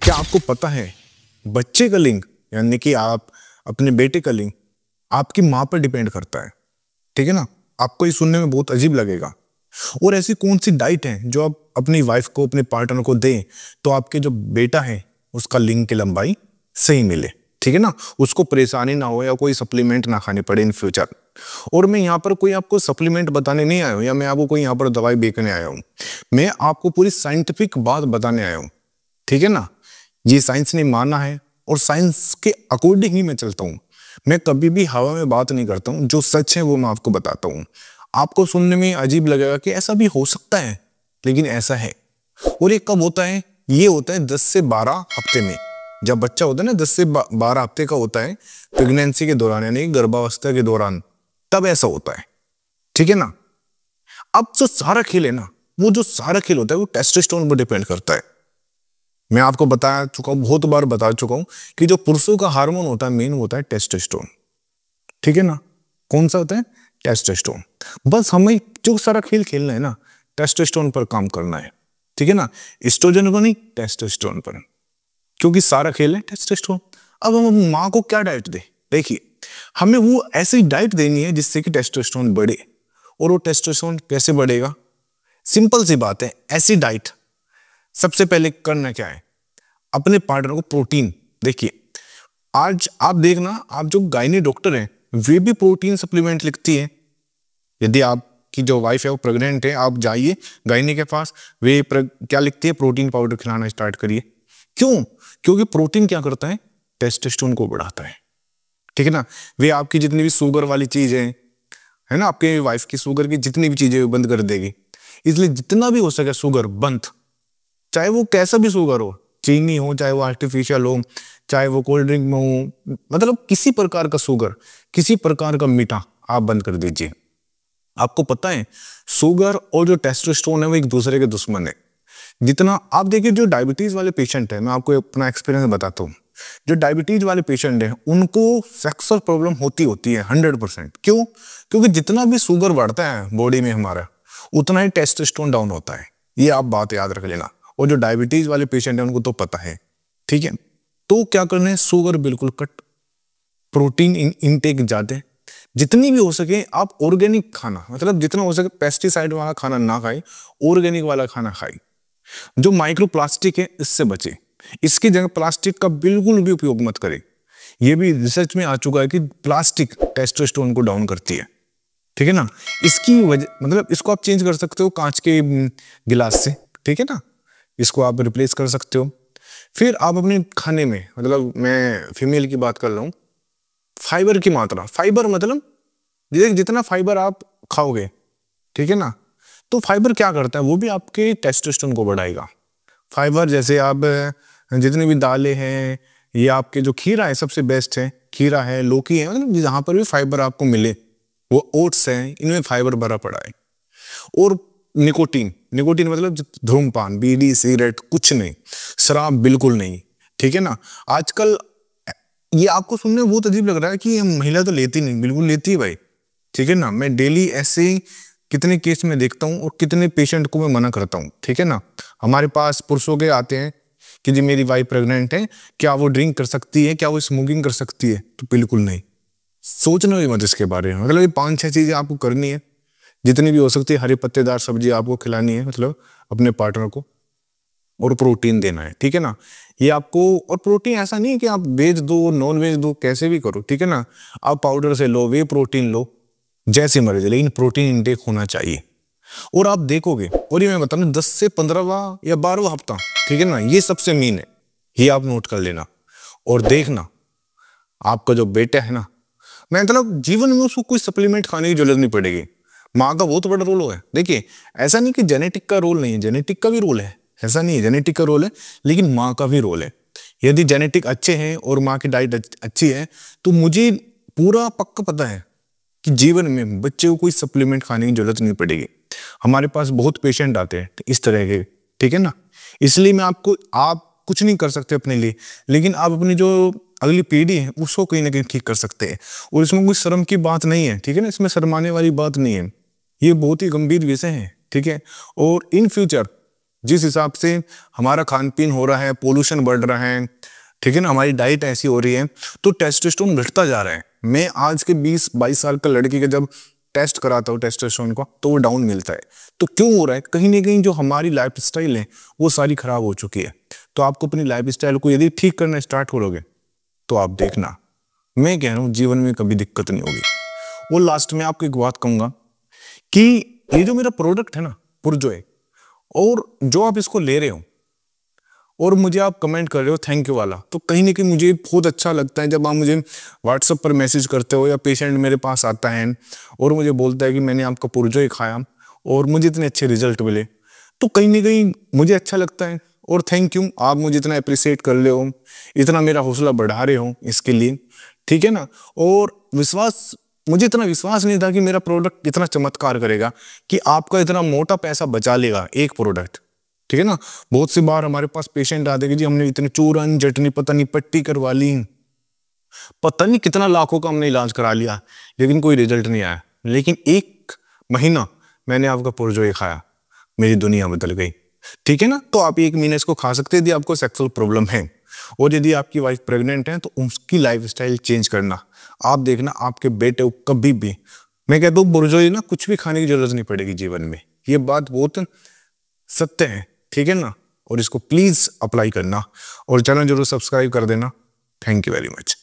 क्या आपको पता है बच्चे का लिंग यानी कि आप अपने बेटे का लिंग आपकी माँ पर डिपेंड करता है। ठीक है ना। आपको ये सुनने में बहुत अजीब लगेगा। और ऐसी कौन सी डाइट है जो आप अपनी वाइफ को अपने पार्टनर को दें तो आपके जो बेटा है उसका लिंग की लंबाई सही मिले। ठीक है ना। उसको परेशानी ना हो या कोई सप्लीमेंट ना खानी पड़े इन फ्यूचर। और मैं यहाँ पर कोई आपको सप्लीमेंट बताने नहीं आया हूँ या मैं आपको कोई यहाँ पर दवाई बेचने आया हूँ। मैं आपको पूरी साइंटिफिक बात बताने आया हूँ। ठीक है ना। ये साइंस ने माना है और साइंस के अकॉर्डिंग ही मैं चलता हूँ। मैं कभी भी हवा में बात नहीं करता हूँ। जो सच है वो मैं आपको बताता हूँ। आपको सुनने में अजीब लगेगा कि ऐसा भी हो सकता है, लेकिन ऐसा है। और ये कब होता है? ये होता है 10 से 12 हफ्ते में। जब बच्चा होता है ना 10 से 12 हफ्ते का होता है, प्रेगनेंसी के दौरान यानी गर्भावस्था के दौरान, तब ऐसा होता है। ठीक है ना। अब जो सारा खेल है ना, वो जो सारा खेल होता है वो टेस्टोस्टेरोन पर डिपेंड करता है। मैं आपको बता चुका हूं, बहुत बार बता चुका हूं कि जो पुरुषों का हार्मोन होता है मेन होता है टेस्टोस्टेरोन। ठीक है ना। कौन सा होता है? टेस्टोस्टेरोन। बस हमें जो सारा खेल खेलना है ना, टेस्टोस्टेरोन पर काम करना है। ठीक है ना। एस्ट्रोजन को नहीं, टेस्टोस्टेरोन पर, क्योंकि सारा खेल है टेस्टोस्टेरोन। अब हम माँ को क्या डाइट दे? देखिए, हमें वो ऐसी डाइट देनी है जिससे कि टेस्टोस्टेरोन बढ़े। और वो टेस्टोस्टेरोन कैसे बढ़ेगा? सिंपल सी बात है। ऐसी डाइट सबसे पहले करना क्या है? अपने पार्टनर को प्रोटीन। देखिए, आज आप देखना, आप जो गायनी डॉक्टर हैं वे भी प्रोटीन सप्लीमेंट लिखती है। यदि आपकी जो वाइफ है वो प्रेग्नेंट है, आप जाइए गायनी के पास, वे क्या लिखती है? प्रोटीन पाउडर खिलाना स्टार्ट करिए। क्यों? क्योंकि प्रोटीन क्या करता है? टेस्टोस्टेरोन को बढ़ाता है। ठीक है ना। वे आपकी जितनी भी शुगर वाली चीज है ना, आपके वाइफ की शुगर की जितनी भी चीजें बंद कर देगी। इसलिए जितना भी हो सके शुगर बंद, चाहे वो कैसा भी शुगर हो, चीनी हो, चाहे वो आर्टिफिशियल हो, चाहे वो कोल्ड ड्रिंक में हो, मतलब किसी प्रकार का शुगर, किसी प्रकार का मीठा आप बंद कर दीजिए। आपको पता है शुगर और जो टेस्टोस्टेरोन है वो एक दूसरे के दुश्मन है। जितना आप देखिए, जो डायबिटीज वाले पेशेंट है, मैं आपको अपना एक्सपीरियंस बताता हूँ। जो डायबिटीज वाले पेशेंट है उनको सेक्सुअल प्रॉब्लम होती है 100%। क्यों? क्योंकि जितना भी शुगर बढ़ता है बॉडी में हमारा, उतना ही टेस्टोस्टेरोन डाउन होता है। ये आप बात याद रख लेना। और जो डायबिटीज वाले पेशेंट है उनको तो पता है। ठीक है। तो क्या करना है? शुगर बिल्कुल कट, प्रोटीन इनटेक ज्यादा, जितनी भी हो सके आप ऑर्गेनिक खाना, मतलब जितना हो सके पेस्टिसाइड वाला खाना ना खाए, ऑर्गेनिक वाला खाना खाए। जो माइक्रो प्लास्टिक है इससे बचे। इसकी जगह प्लास्टिक का बिल्कुल भी उपयोग मत करें। यह भी रिसर्च में आ चुका है कि प्लास्टिक टेस्टोस्टेरोन को डाउन करती है। ठीक है ना। इसकी वजह मतलब इसको आप चेंज कर सकते हो कांच के गिलास से। ठीक है ना। इसको आप रिप्लेस कर सकते हो। फिर आप अपने खाने में, मतलब मैं फीमेल की बात कर रहा हूँ, फाइबर की मात्रा। फाइबर मतलब जितना फाइबर आप खाओगे, ठीक है ना, तो फाइबर क्या करता है? वो भी आपके टेस्टोस्टेरोन को बढ़ाएगा। फाइबर जैसे आप जितनी भी दालें हैं, ये आपके जो खीरा है सबसे बेस्ट है, खीरा है, लौकी है, मतलब जहां पर भी फाइबर आपको मिले, वो ओट्स है, इनमें फाइबर भरा पड़ा है। और निकोटीन, निकोटीन मतलब धूम्रपान, बीड़ी, सिगरेट कुछ नहीं, शराब बिल्कुल नहीं। ठीक है ना। आजकल ये आपको सुनने में बहुत अजीब लग रहा है कि महिला तो लेती नहीं, बिल्कुल लेती है भाई। ठीक है ना। मैं डेली ऐसे कितने केस में देखता हूँ और कितने पेशेंट को मैं मना करता हूँ। ठीक है ना। हमारे पास पुरुषों के आते हैं कि जी मेरी वाइफ प्रेग्नेंट है, क्या वो ड्रिंक कर सकती है, क्या वो स्मोकिंग कर सकती है? तो बिल्कुल नहीं, सोचना भी मत इसके बारे में। मतलब ये 5-6 चीजें आपको करनी है, जितनी भी हो सकती है। हरी पत्तेदार सब्जी आपको खिलानी है, मतलब अपने पार्टनर को, और प्रोटीन देना है। ठीक है ना। ये आपको, और प्रोटीन ऐसा नहीं है कि आप वेज दो नॉन वेज दो, कैसे भी करो। ठीक है ना। आप पाउडर से लो, वे प्रोटीन लो, जैसे मर्जी, लेकिन प्रोटीन इंटेक होना चाहिए। और आप देखोगे, और ये मैं बता रहा 10 से 15वां या 12वां हफ्ता, ठीक है ना, ये सबसे मेन है। ये आप नोट कर लेना। और देखना आपका जो बेटा है ना, मैं मतलब जीवन में उसको कोई सप्लीमेंट खाने की जरूरत नहीं पड़ेगी। माँ का बहुत बड़ा रोल है। देखिए, ऐसा नहीं कि जेनेटिक का रोल नहीं है, जेनेटिक का भी रोल है, ऐसा नहीं है, जेनेटिक का रोल है, लेकिन माँ का भी रोल है। यदि जेनेटिक अच्छे हैं और माँ की डाइट अच्छी है, तो मुझे पूरा पक्का पता है कि जीवन में बच्चे को कोई सप्लीमेंट खाने की जरूरत नहीं पड़ेगी। हमारे पास बहुत पेशेंट आते हैं इस तरह के। ठीक है ना। इसलिए मैं आपको, आप कुछ नहीं कर सकते अपने लिए, लेकिन आप अपनी जो अगली पीढ़ी है उसको कहीं ना कहीं ठीक कर सकते हैं। और इसमें कोई शर्म की बात नहीं है। ठीक है ना। इसमें शर्माने वाली बात नहीं है। ये बहुत ही गंभीर विषय है। ठीक है। और इन फ्यूचर जिस हिसाब से हमारा खान पीन हो रहा है, पोल्यूशन बढ़ रहा है, ठीक है ना, हमारी डाइट ऐसी हो रही है, तो टेस्टोस्टेरोन घटता जा रहा है। मैं आज के 20-22 साल का लड़की का जब टेस्ट कराता हूँ टेस्टोस्टेरोन का, तो वो डाउन मिलता है। तो क्यों हो रहा है? कहीं ना कहीं जो हमारी लाइफस्टाइल है वो सारी खराब हो चुकी है। तो आपको अपनी लाइफस्टाइल को यदि ठीक करना स्टार्ट करोगे तो आप देखना, मैं कह रहा हूँ जीवन में कभी दिक्कत नहीं होगी। और लास्ट में आपको एक बात कहूंगा कि ये जो मेरा प्रोडक्ट है ना पुरजॉय, और जो आप इसको ले रहे हो और मुझे आप कमेंट कर रहे हो थैंक यू वाला, तो कहीं ना कहीं मुझे बहुत अच्छा लगता है जब आप मुझे व्हाट्सएप पर मैसेज करते हो या पेशेंट मेरे पास आता है और मुझे बोलता है कि मैंने आपका पुरजॉय खाया और मुझे इतने अच्छे रिजल्ट मिले, तो कहीं ना कहीं मुझे अच्छा लगता है। और थैंक यू, आप मुझे इतना अप्रिशिएट कर रहे हो, इतना मेरा हौसला बढ़ा रहे हो इसके लिए, ठीक है ना। और विश्वास, मुझे इतना विश्वास नहीं था कि मेरा प्रोडक्ट इतना चमत्कार करेगा कि आपका इतना मोटा पैसा बचा लेगा एक प्रोडक्ट, ठीक है ना। बहुत सी बार हमारे पास पेशेंट आते कि जी हमने इतने चूरन चटनी पता नहीं पट्टी करवा ली, पता नहीं कितना लाखों का हमने इलाज करा लिया, लेकिन कोई रिजल्ट नहीं आया। लेकिन 1 महीना मैंने आपका पुरजॉय खाया, मेरी दुनिया बदल गई, ठीक है ना। तो आप 1 महीने इसको खा सकते हैं यदि आपको सेक्सुअल प्रॉब्लम है, और यदि आपकी वाइफ प्रेग्नेंट है तो उसकी लाइफस्टाइल चेंज करना। आप देखना आपके बेटे को कभी भी, मैं कहता हूँ पुरजॉय ना कुछ भी खाने की जरूरत नहीं पड़ेगी जीवन में, ये बात बहुत सत्य है, ठीक है ना। और इसको प्लीज अप्लाई करना और चैनल जरूर सब्सक्राइब कर देना। Thank you very much.